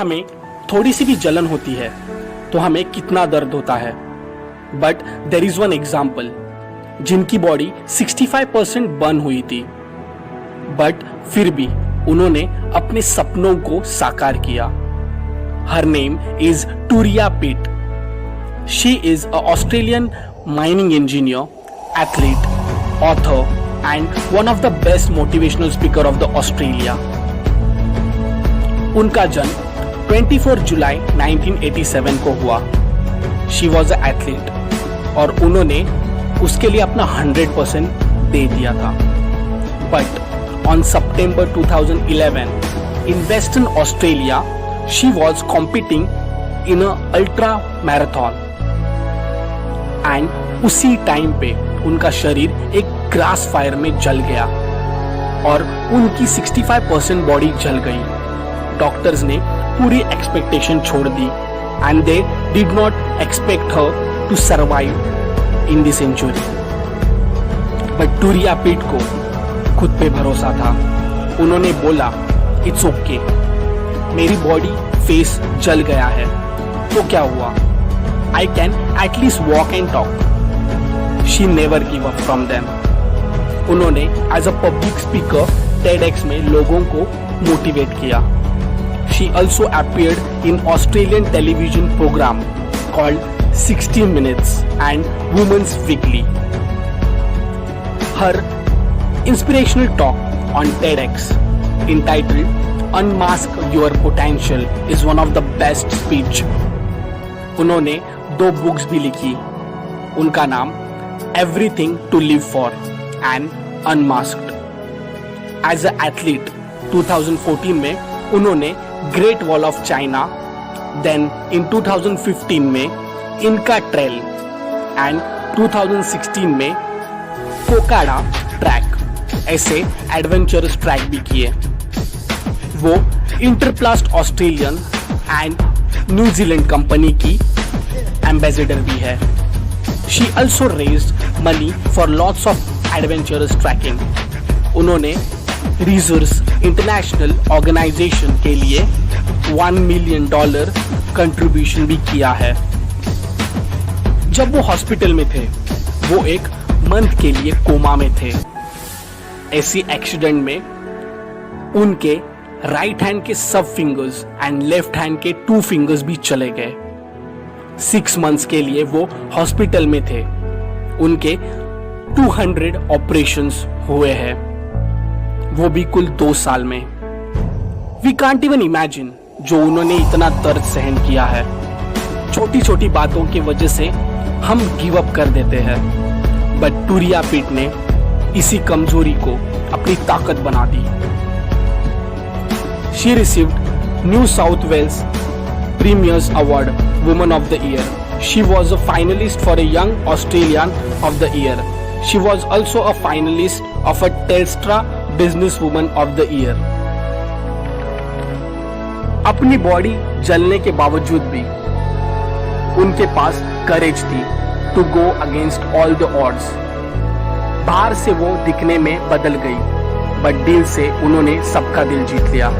हमें थोड़ी सी भी जलन होती है तो हमें कितना दर्द होता है, but there is one example जिनकी बॉडी 65% बर्न हुई थी, बट फिर भी उन्होंने अपने सपनों को साकार किया। हर नेम इज टूरिया पीट। She is a Australian mining engineer, athlete, author and one of the best motivational speaker of the Australia. उनका जन्म 24 जुलाई 1987 को हुआ। She was an athlete और उन्होंने उसके लिए अपना 100% दे दिया था। But on September 2011 in Western Australia, she was competing in a ultra marathon and उसी टाइम पे उनका शरीर एक ग्रास फायर में जल गया और उनकी 65% बॉडी जल गई। डॉक्टर्स ने पूरी एक्सपेक्टेशन छोड़ दी and they did not expect her to survive in this injury. But Turia Pitt को खुद पे भरोसा था। उन्होंने बोला, इट्स ओके, मेरी बॉडी फेस जल गया है तो क्या हुआ, I can at least walk and talk. She never gave up from them. उन्होंने as a public speaker TEDx में लोगों को मोटिवेट किया। She also appeared in Australian television program called 60 Minutes and Women's Weekly. Her inspirational talk on TEDx entitled Unmask Your Potential is one of the best speech. उन्होंने 2 books भी लिखी। उनका नाम Everything to Live For and Unmasked. As an athlete, 2014 में उन्होंने great wall of China, then in 2015 में इनका trail and 2016 में कोकाडा ट्रैक ऐसे एडवेंचरस ट्रैक भी किए। वो इंटरप्लास्ट ऑस्ट्रेलियन एंड न्यूजीलैंड कंपनी की एम्बेसडर भी है। She also raised money for lots of adventurous trekking. उन्होंने रिजर्स इंटरनेशनल ऑर्गेनाइजेशन के लिए $1 million कंट्रीब्यूशन भी किया है। जब वो हॉस्पिटल में थे, वो एक मंथ के लिए कोमा में थे। ऐसी एक्सीडेंट में उनके राइट हैंड के सब फिंगर्स एंड लेफ्ट हैंड के 2 फिंगर्स भी चले गए। 6 मंथ्स के लिए वो हॉस्पिटल में थे। उनके 200 ऑपरेशंस हुए हैं, वो भी कुल 2 साल में। वी कांट इवन इमेजिन जो उन्होंने इतना दर्द सहन किया है। छोटी छोटी बातों की वजह से हम गिव अप कर देते हैं, बट टूरिया पीट ने इसी कमजोरी को अपनी ताकत बना दी। She received New South Wales Premier's Award Woman of the Year. She was a finalist for a Young Australian of the Year. She was also a finalist of a Telstra Businesswoman of the Year. अपनी body जलने के बावजूद भी उनके पास courage थी to go against all the odds. बाहर से वो दिखने में बदल गई, बट दिल से उन्होंने सबका दिल जीत लिया।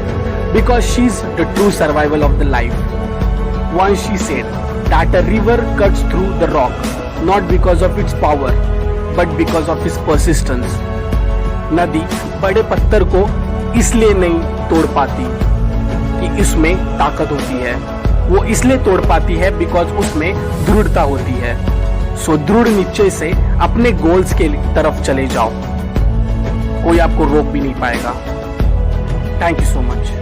Because she's the true survival of the life. Once she said that a river cuts through the rock not because of its power but because of its persistence. नदी बड़े पत्थर को इसलिए नहीं तोड़ पाती कि इसमें ताकत होती है, वो इसलिए तोड़ पाती है बिकॉज उसमें दृढ़ता होती है। सो दृढ़ निश्चय से अपने गोल्स के तरफ चले जाओ, कोई आपको रोक भी नहीं पाएगा। Thank you so much.